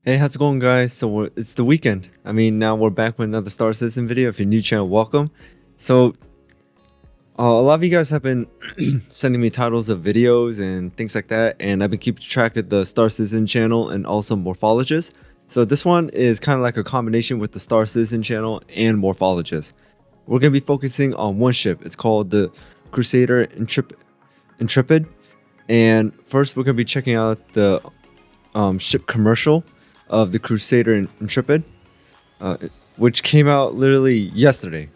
Hey, how's it going, guys? It's the weekend. Now we're back with another Star Citizen video. If you're new channel, welcome. A lot of you guys have been sending me titles of videos and things like that, and I've been keeping track of the Star Citizen channel and also Morphologist. So this one is kind of like a combination with the Star Citizen channel and Morphologist. We're going to be focusing on one ship. It's called the Crusader Intrepid. And first, we're going to be checking out the ship commercial of the Crusader Intrepid, which came out literally yesterday.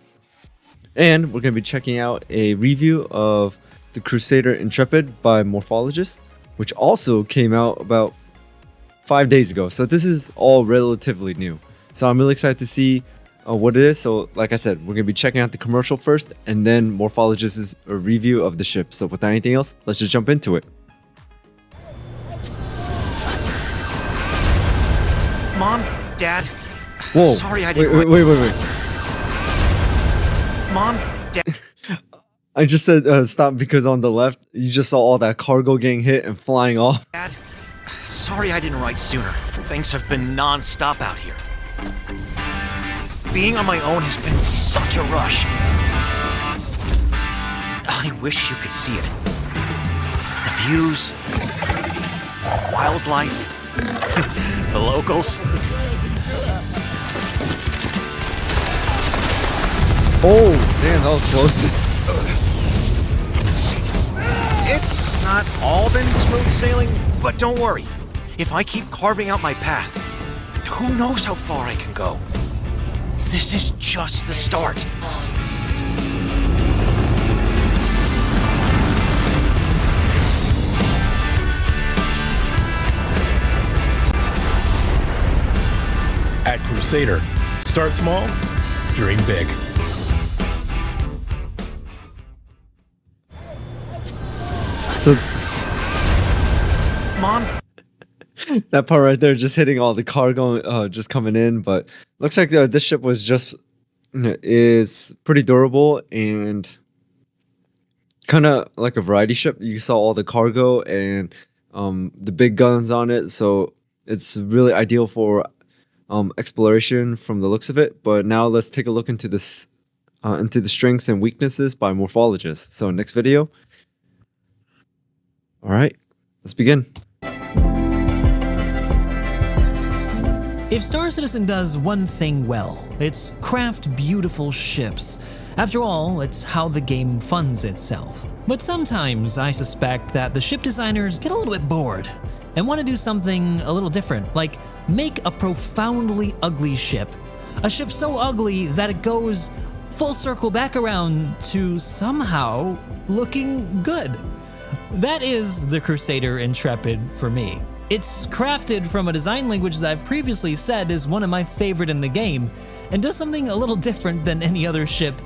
And we're going to be checking out a review of the Crusader Intrepid by Morphologist, which also came out about 5 days ago. So this is all relatively new. So I'm really excited to see what it is. So like I said, we're going to be checking out the commercial first and then Morphologist's review of the ship. So without anything else, let's just jump into it. Mom, Dad. Whoa. Sorry I didn't. Wait. Mom, Dad. I just said stop because on the left, you just saw all that cargo getting hit and flying off. Dad. Sorry I didn't write sooner. Things have been non-stop out here. Being on my own has been such a rush. I wish you could see it. The views, wildlife, the locals. Oh, damn, that was close. It's not all been smooth sailing, but don't worry. If I keep carving out my path, who knows how far I can go. This is just the start. At Crusader, start small, dream big. So Mom? that part right there, just hitting all the cargo, just coming in. But looks like this ship is pretty durable and kind of like a variety ship. You saw all the cargo and the big guns on it, so it's really ideal for exploration from the looks of it. But now let's take a look into this, into the strengths and weaknesses by Morphologist. So next video. All right, let's begin. If Star Citizen does one thing well, it's craft beautiful ships. After all, it's how the game funds itself. But sometimes I suspect that the ship designers get a little bit bored and want to do something a little different, like make a profoundly ugly ship. A ship so ugly that it goes full circle back around to somehow looking good. That is the Crusader Intrepid for me. It's crafted from a design language that I've previously said is one of my favorite in the game, and does something a little different than any other ship.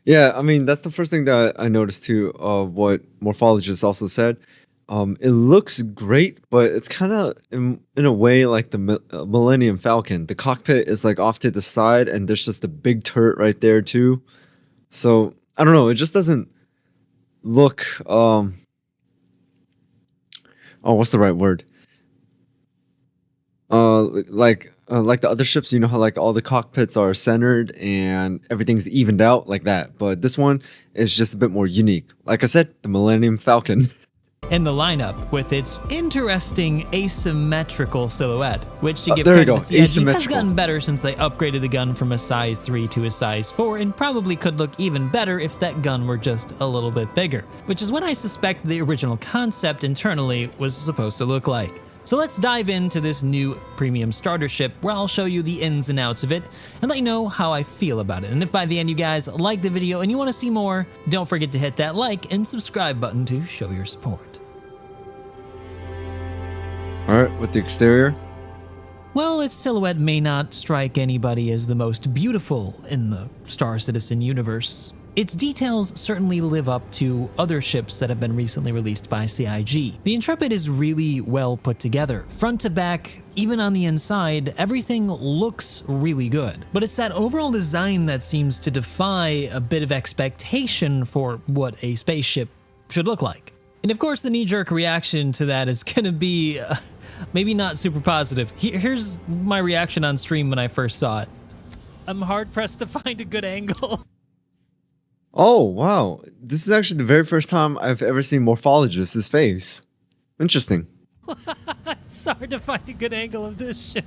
Yeah, that's the first thing that I noticed too, of what Morphologist also said. It looks great, but it's kind of in a way like the Millennium Falcon. The cockpit is like off to the side, and there's just a big turret right there too. So I don't know. It just doesn't look. What's the right word? Like the other ships, you know how like all the cockpits are centered and everything's evened out like that. But this one is just a bit more unique. Like I said, the Millennium Falcon. In the lineup, with its interesting asymmetrical silhouette, which to give there you credit go, to CIG has asymmetrical. gotten better since they upgraded the gun from a size 3 to a size 4, and probably could look even better if that gun were just a little bit bigger, which is what I suspect the original concept internally was supposed to look like. So let's dive into this new premium starter ship, where I'll show you the ins and outs of it and let you know how I feel about it. And if by the end you guys like the video and you want to see more, don't forget to hit that like and subscribe button to show your support. All right, with the exterior. Well, its silhouette may not strike anybody as the most beautiful in the Star Citizen universe. Its details certainly live up to other ships that have been recently released by CIG. The Intrepid is really well put together. Front to back, even on the inside, everything looks really good. But it's that overall design that seems to defy a bit of expectation for what a spaceship should look like. And of course, the knee-jerk reaction to that is gonna be maybe not super positive. Here's my reaction on stream when I first saw it. I'm hard pressed to find a good angle. Oh, wow. This is actually the very first time I've ever seen Morphologist's face. Interesting. It's hard to find a good angle of this ship.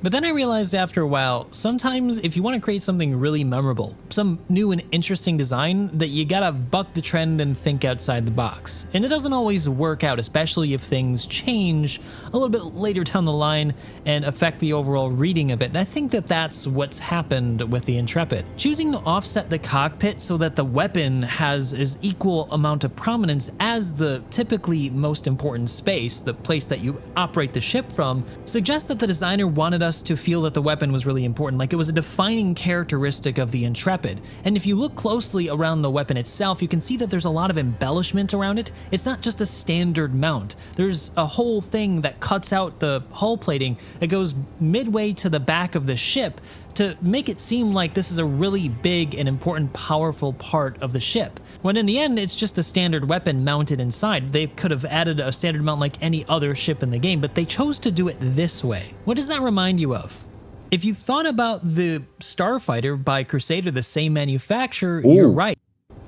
But then I realized after a while, sometimes if you want to create something really memorable, some new and interesting design, that you gotta buck the trend and think outside the box. And it doesn't always work out, especially if things change a little bit later down the line and affect the overall reading of it. And I think that that's what's happened with the Intrepid. Choosing to offset the cockpit so that the weapon has as equal amount of prominence as the typically most important space, the place that you operate the ship from, suggests that the designer wanted us to feel that the weapon was really important, like it was a defining characteristic of the Intrepid. And if you look closely around the weapon itself, you can see that there's a lot of embellishment around it. It's not just a standard mount. There's a whole thing that cuts out the hull plating that goes midway to the back of the ship to make it seem like this is a really big and important, powerful part of the ship. When in the end, it's just a standard weapon mounted inside. They could have added a standard mount like any other ship in the game, but they chose to do it this way. What does that remind you of? If you thought about the Starfighter by Crusader, the same manufacturer, you're right.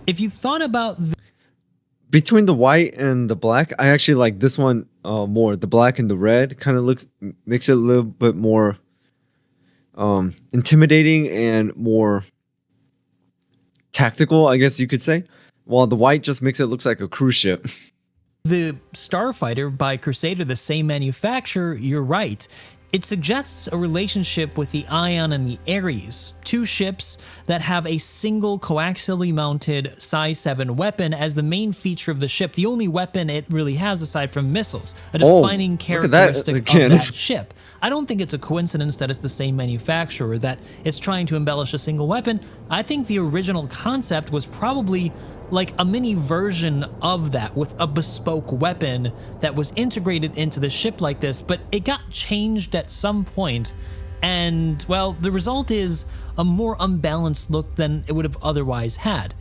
If you thought about Between the white and the black, I actually like this one more. The black and the red kind of makes it a little bit more intimidating and more tactical, I guess you could say, while the white just makes it look like a cruise ship. the Starfighter by Crusader, the same manufacturer, you're right. It suggests a relationship with the Ion and the Ares, two ships that have a single coaxially mounted size 7 weapon as the main feature of the ship, the only weapon it really has aside from missiles, a defining characteristic of that ship. I don't think it's a coincidence that it's the same manufacturer, that it's trying to embellish a single weapon. I think the original concept was probably like a mini version of that, with a bespoke weapon that was integrated into the ship like this, but it got changed at some point, and well, the result is a more unbalanced look than it would have otherwise had.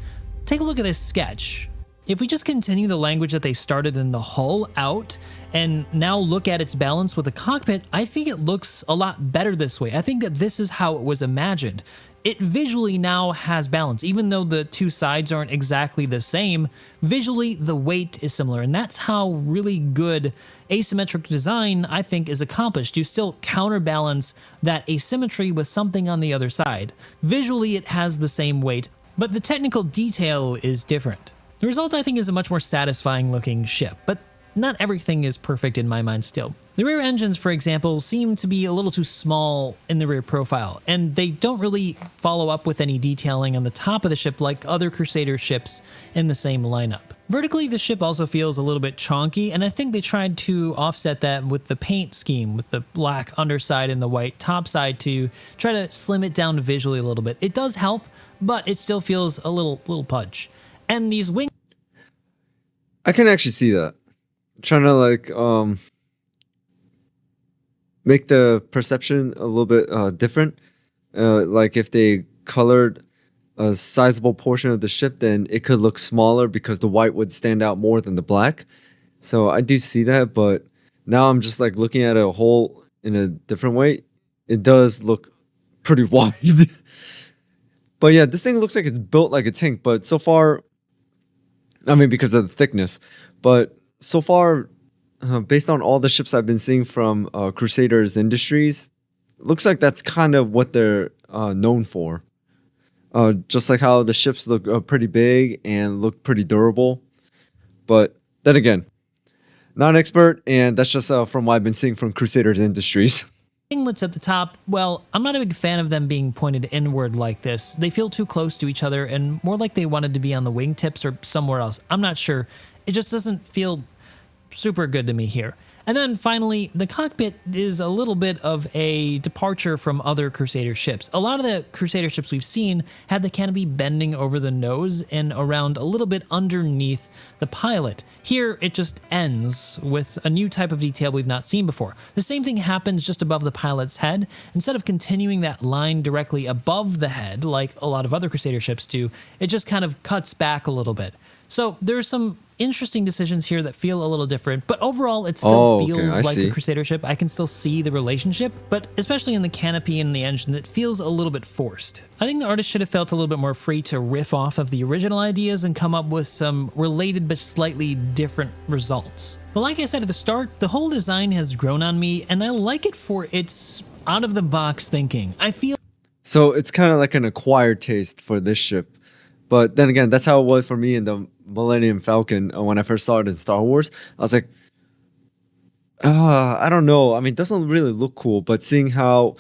Take a look at this sketch. If we just continue the language that they started in the hull out and now look at its balance with the cockpit, I think it looks a lot better this way. I think that this is how it was imagined. It visually now has balance. Even though the two sides aren't exactly the same, visually the weight is similar, and that's how really good asymmetric design, I think, is accomplished. You still counterbalance that asymmetry with something on the other side. Visually it has the same weight, but the technical detail is different. The result, I think, is a much more satisfying looking ship, but not everything is perfect in my mind still. The rear engines, for example, seem to be a little too small in the rear profile, and they don't really follow up with any detailing on the top of the ship like other Crusader ships in the same lineup. Vertically, the ship also feels a little bit chonky, and I think they tried to offset that with the paint scheme, with the black underside and the white top side, to try to slim it down visually a little bit. It does help, but it still feels a little pudge. And these wings, I can actually see that. Trying to like make the perception a little bit different. Like if they colored a sizable portion of the ship, then it could look smaller because the white would stand out more than the black. So I do see that, but now I'm just like looking at a whole in a different way. It does look pretty wide. But yeah, this thing looks like it's built like a tank, but so far, I mean, because of the thickness, but so far, based on all the ships I've been seeing from Crusader's Industries, looks like that's kind of what they're known for. Just like how the ships look pretty big and look pretty durable. But then again, not an expert, and that's just from what I've been seeing from Crusader's Industries. winglets at the top, well, I'm not a big fan of them being pointed inward like this. They feel too close to each other and more like they wanted to be on the wingtips or somewhere else. I'm not sure. It just doesn't feel super good to me here. And then finally, the cockpit is a little bit of a departure from other Crusader ships. A lot of the Crusader ships we've seen had the canopy bending over the nose and around a little bit underneath the pilot. Here, it just ends with a new type of detail we've not seen before. The same thing happens just above the pilot's head. Instead of continuing that line directly above the head, like a lot of other Crusader ships do, it just kind of cuts back a little bit. So there's some interesting decisions here that feel a little different, but overall it still Oh, okay, feels I like see. a Crusader ship. I can still see the relationship, but especially in the canopy and the engine, it feels a little bit forced. I think the artist should have felt a little bit more free to riff off of the original ideas and come up with some related but slightly different results. But like I said at the start, the whole design has grown on me, and I like it for its out-of-the-box thinking. I feel So it's kind of like an acquired taste for this ship. But then again, that's how it was for me in the Millennium Falcon when I first saw it in Star Wars. I was like, I don't know. I mean, it doesn't really look cool, but seeing how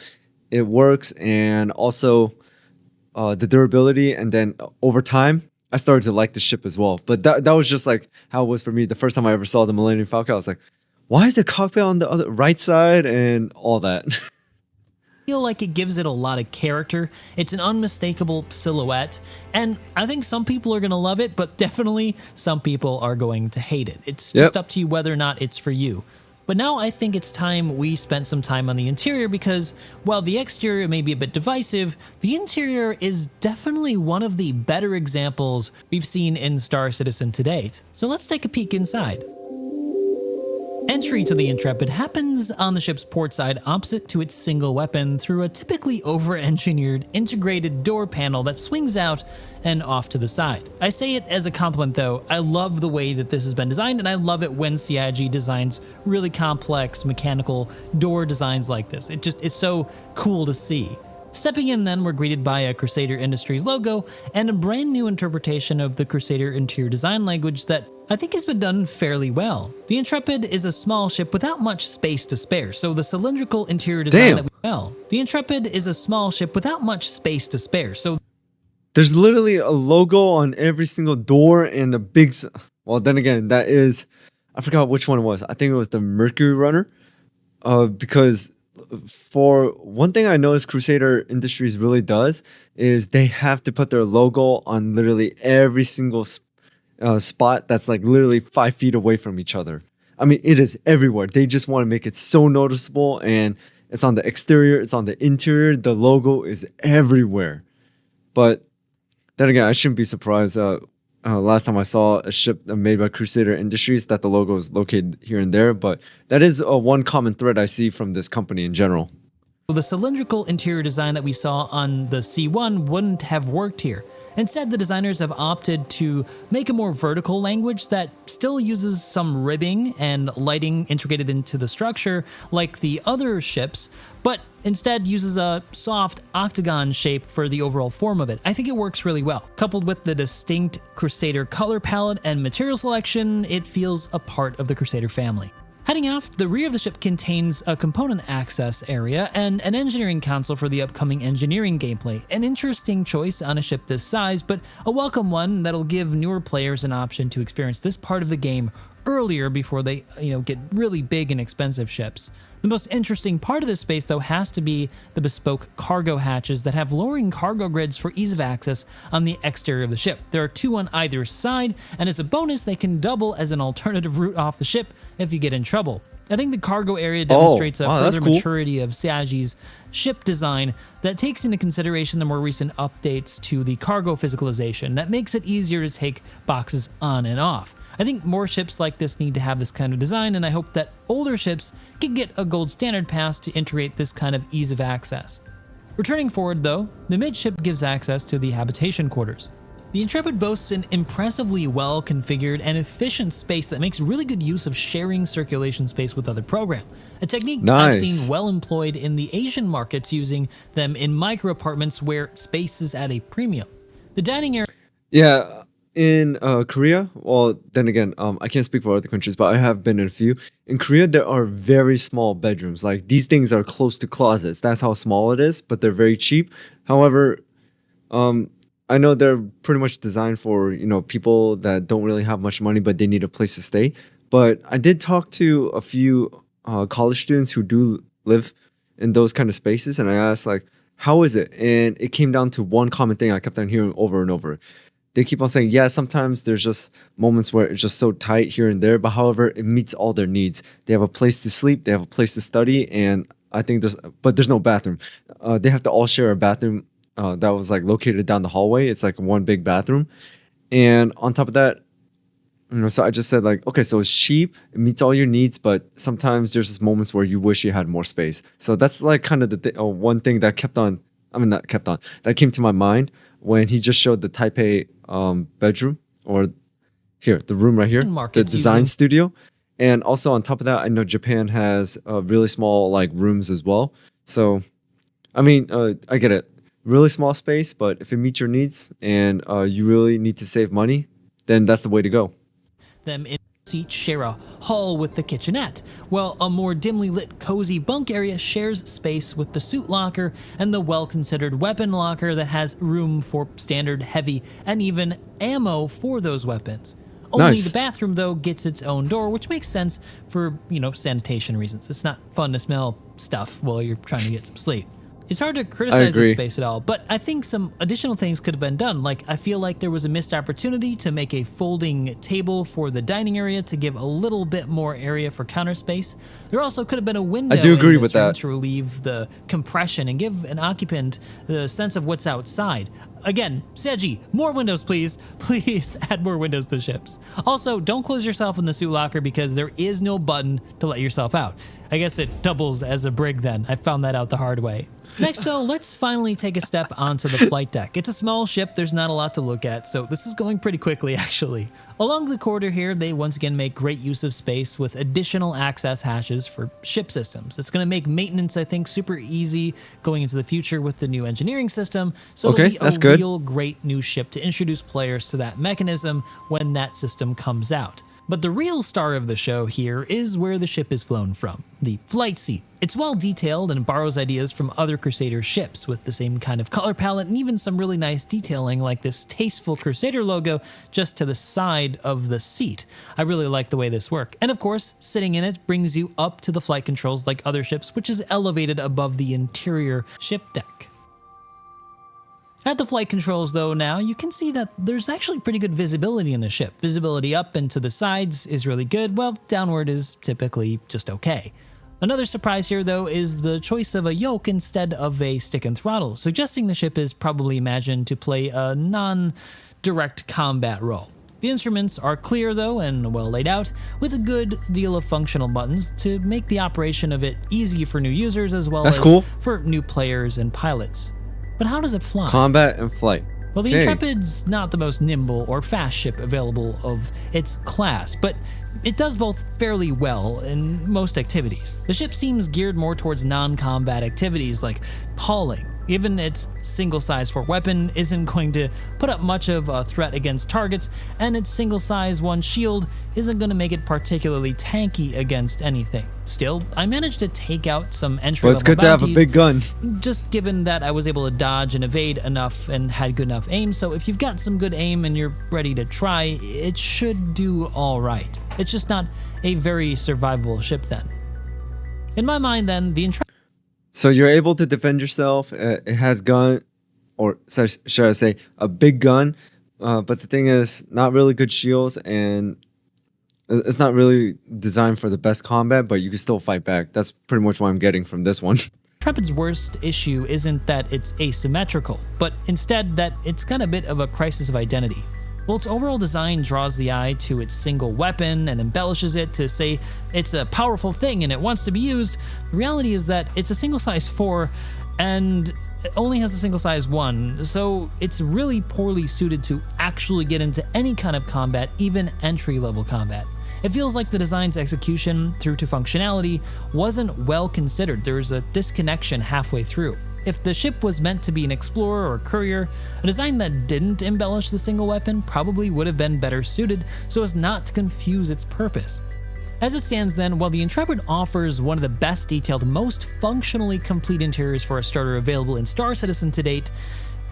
it works and also the durability, and then over time, I started to like the ship as well. But that was just like how it was for me the first time I ever saw the Millennium Falcon. I was like, why is the cockpit on the other right side and all that? feel like it gives it a lot of character. It's an unmistakable silhouette, and I think some people are going to love it, but definitely some people are going to hate it. It's just up to you whether or not it's for you. But now I think it's time we spent some time on the interior because, while the exterior may be a bit divisive, the interior is definitely one of the better examples we've seen in Star Citizen to date. So let's take a peek inside. Entry to the Intrepid happens on the ship's port side opposite to its single weapon through a typically over-engineered integrated door panel that swings out and off to the side. I say it as a compliment though. I love the way that this has been designed, and I love it when CIG designs really complex mechanical door designs like this. It's so cool to see. Stepping in then, we're greeted by a Crusader Industries logo and a brand new interpretation of the Crusader interior design language that I think has been done fairly well. The Intrepid is a small ship without much space to spare, so the cylindrical interior design The Intrepid is a small ship without much space to spare, so There's literally a logo on every single door and a big. Well, then again, that is. I forgot which one it was. I think it was the Mercury Runner. Because for one thing I noticed Crusader Industries really does is they have to put their logo on literally every single spot that's like literally 5 feet away from each other. I mean, it is everywhere. They just want to make it so noticeable, and it's on the exterior, it's on the interior. The logo is everywhere. But then again, I shouldn't be surprised. Last time I saw a ship made by Crusader Industries that the logo is located here and there, but that is one common thread I see from this company in general. the cylindrical interior design that we saw on the C1 wouldn't have worked here. Instead, the designers have opted to make a more vertical language that still uses some ribbing and lighting integrated into the structure like the other ships, but instead uses a soft octagon shape for the overall form of it. I think it works really well. Coupled with the distinct Crusader color palette and material selection, it feels a part of the Crusader family. Heading off, the rear of the ship contains a component access area and an engineering console for the upcoming engineering gameplay. An interesting choice on a ship this size, but a welcome one that'll give newer players an option to experience this part of the game earlier before they, get really big and expensive ships. The most interesting part of this space, though, has to be the bespoke cargo hatches that have lowering cargo grids for ease of access on the exterior of the ship. There are 2 on either side, and as a bonus, they can double as an alternative route off the ship if you get in trouble. I think the cargo area demonstrates a further maturity of CIG's ship design that takes into consideration the more recent updates to the cargo physicalization that makes it easier to take boxes on and off. I think more ships like this need to have this kind of design, and I hope that older ships can get a gold standard pass to integrate this kind of ease of access. Returning forward though, the midship gives access to the habitation quarters. The Intrepid boasts an impressively well-configured and efficient space that makes really good use of sharing circulation space with other programs, a technique I've seen well employed in the Asian markets using them in micro-apartments where space is at a premium. The dining area... Yeah, in Korea, well, then again, I can't speak for other countries, but I have been in a few. In Korea, there are very small bedrooms. Like, these things are close to closets. That's how small it is, but they're very cheap. However, I know they're pretty much designed for, people that don't really have much money, but they need a place to stay. But I did talk to a few college students who do live in those kind of spaces, and I asked, like, how is it? And it came down to one common thing I kept on hearing over and over. They keep on saying, yeah, sometimes there's just moments where it's just so tight here and there, but however, it meets all their needs. They have a place to sleep, they have a place to study, and I think there's no bathroom. They have to all share a bathroom that was like located down the hallway. It's like one big bathroom. And on top of that, So I just said like, okay, so it's cheap, it meets all your needs, but sometimes there's just moments where you wish you had more space. So that's like kind of one thing that not kept on, that came to my mind when he just showed the Taipei bedroom, or here, the room right here, the Markets design using- studio. And also on top of that, I know Japan has really small like rooms as well. So, I mean, I get it. Really small space, but if it meets your needs and you really need to save money, then that's the way to go. Them in each share a hall with the kitchenette, while a more dimly lit cozy bunk area shares space with the suit locker and the well-considered weapon locker that has room for standard heavy and even ammo for those weapons. Only Nice. the bathroom, though, gets its own door, which makes sense for, sanitation reasons. It's not fun to smell stuff while you're trying to get some sleep. It's hard to criticize this agree. space at all, but I think some additional things could have been done. Like, I feel like there was a missed opportunity to make a folding table for the dining area to give a little bit more area for counter space. There also could have been a window I do agree in this with room that. to relieve the compression and give an occupant the sense of what's outside. Again, Seiji, more windows, please. Please add more windows to ships. Also, don't close yourself in the suit locker because there is no button to let yourself out. I guess it doubles as a brig then. I found that out the hard way. Next, though, let's finally take a step onto the flight deck. It's a small ship, there's not a lot to look at, so this is going pretty quickly, actually. Along the corridor here, they once again make great use of space with additional access hatches for ship systems. It's going to make maintenance, I think, super easy going into the future with the new engineering system, so Okay, it'll be that's a good. real great new ship to introduce players to that mechanism when that system comes out. But the real star of the show here is where the ship is flown from, the flight seat. It's well detailed and borrows ideas from other Crusader ships with the same kind of color palette and even some really nice detailing like this tasteful Crusader logo just to the side of the seat. I really like the way this works. And of course, sitting in it brings you up to the flight controls like other ships, which is elevated above the interior ship deck. At the flight controls though now, you can see that there's actually pretty good visibility in the ship. Visibility up and to the sides is really good, while downward is typically just okay. Another surprise here though is the choice of a yoke instead of a stick and throttle, suggesting the ship is probably imagined to play a non-direct combat role. The instruments are clear though and well laid out, with a good deal of functional buttons to make the operation of it easy for new users as well That's as cool. for new players and pilots. But how does it fly? Combat and flight. Well, the Okay. Intrepid's not the most nimble or fast ship available of its class, but it does both fairly well in most activities. The ship seems geared more towards non-combat activities like hauling. Even its single size 4 weapon isn't going to put up much of a threat against targets, and its single size 1 shield isn't going to make it particularly tanky against anything. Still, I managed to take out some entry-level Well, it's good to have a bounties, big gun. just given that I was able to dodge and evade enough and had good enough aim, so if you've got some good aim and you're ready to try, it should do alright. It's just not a very survivable ship then. In my mind then, the Intrepid So you're able to defend yourself. It has gun, or should I say, a big gun. But the thing is, not really good shields, and it's not really designed for the best combat. But you can still fight back. That's pretty much what I'm getting from this one. Intrepid's worst issue isn't that it's asymmetrical, but instead that it's got a bit of a crisis of identity. While its overall design draws the eye to its single weapon and embellishes it to say it's a powerful thing and it wants to be used, the reality is that it's a single size 4 and it only has a single size 1, so it's really poorly suited to actually get into any kind of combat, even entry-level combat. It feels like the design's execution through to functionality wasn't well considered. There's a disconnection halfway through. If the ship was meant to be an explorer or courier, a design that didn't embellish the single weapon probably would have been better suited so as not to confuse its purpose. As it stands then, while the Intrepid offers one of the best detailed, most functionally complete interiors for a starter available in Star Citizen to date,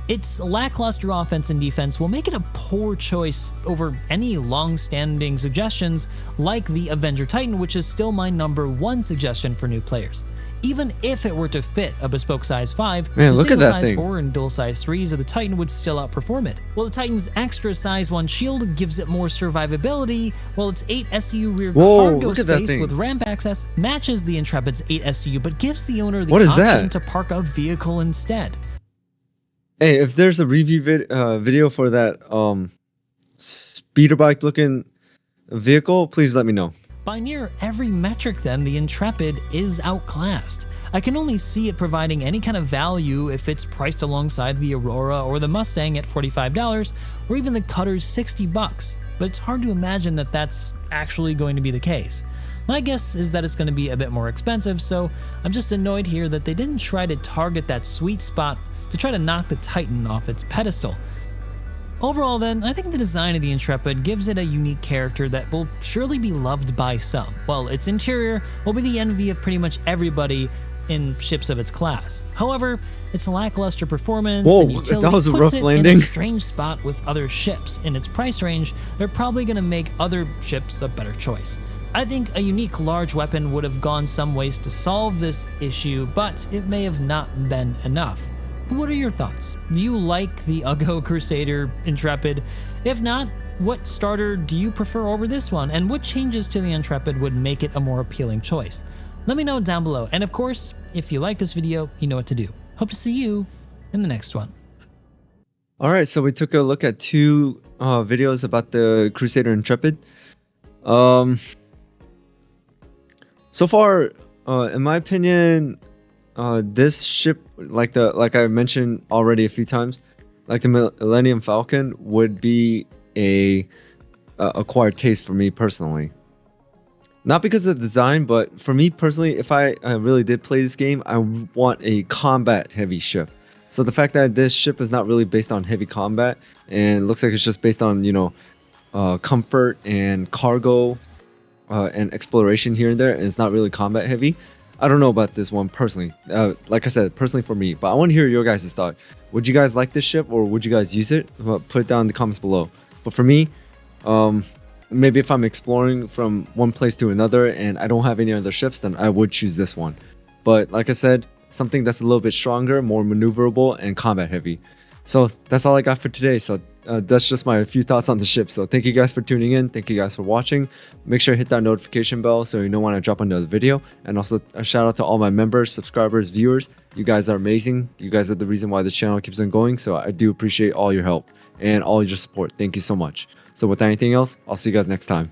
its lackluster offense and defense will make it a poor choice over any long-standing suggestions like the Avenger Titan, which is still my #1 suggestion for new players. Even if it were to fit a bespoke size 5, Man, the look at single that size thing. 4 and dual size 3s of the Titan would still outperform it. While the Titan's extra size 1 shield gives it more survivability, while its 8 SCU rear Whoa, cargo look at that space thing. with ramp access matches the Intrepid's 8 SCU, but gives the owner the What is option that? to park a vehicle instead. Hey, if there's a review video for that speeder bike looking vehicle, please let me know. By near every metric then, the Intrepid is outclassed. I can only see it providing any kind of value if it's priced alongside the Aurora or the Mustang at $45, or even the Cutter's $60, but it's hard to imagine that that's actually going to be the case. My guess is that it's going to be a bit more expensive, so I'm just annoyed here that they didn't try to target that sweet spot to try to knock the Titan off its pedestal. Overall then, I think the design of the Intrepid gives it a unique character that will surely be loved by some, while its interior will be the envy of pretty much everybody in ships of its class. However, its lackluster performance and utility that was a puts rough it landing. in a strange spot with other ships. In its price range, they're probably going to make other ships a better choice. I think a unique large weapon would have gone some ways to solve this issue, but it may have not been enough. What are your thoughts? Do you like the Uggo Crusader Intrepid? If not, what starter do you prefer over this one? And what changes to the Intrepid would make it a more appealing choice? Let me know down below. And of course, if you like this video, you know what to do. Hope to see you in the next one. All right, so we took a look at two videos about the Crusader Intrepid. So far, in my opinion, this ship, like I mentioned already a few times, like the Millennium Falcon, would be a acquired taste for me personally. Not because of the design, but for me personally, if I really did play this game, I want a combat heavy ship. So the fact that this ship is not really based on heavy combat and looks like it's just based on, you know, comfort and cargo and exploration here and there, and it's not really combat heavy. I don't know about this one personally. Like I said, personally for me, but I want to hear your guys' thought. Would you guys like this ship, or would you guys use it? Put it down in the comments below. But for me, maybe if I'm exploring from one place to another and I don't have any other ships, then I would choose this one. But like I said, something that's a little bit stronger, more maneuverable, and combat heavy. So that's all I got for today. So that's just my few thoughts on the ship. So thank you guys for tuning in. Thank you guys for watching. Make sure to hit that notification bell so you know when I drop another video. And also a shout out to all my members, subscribers, viewers. You guys are amazing. You guys are the reason why the channel keeps on going. So I do appreciate all your help and all your support. Thank you so much. So without anything else, I'll see you guys next time.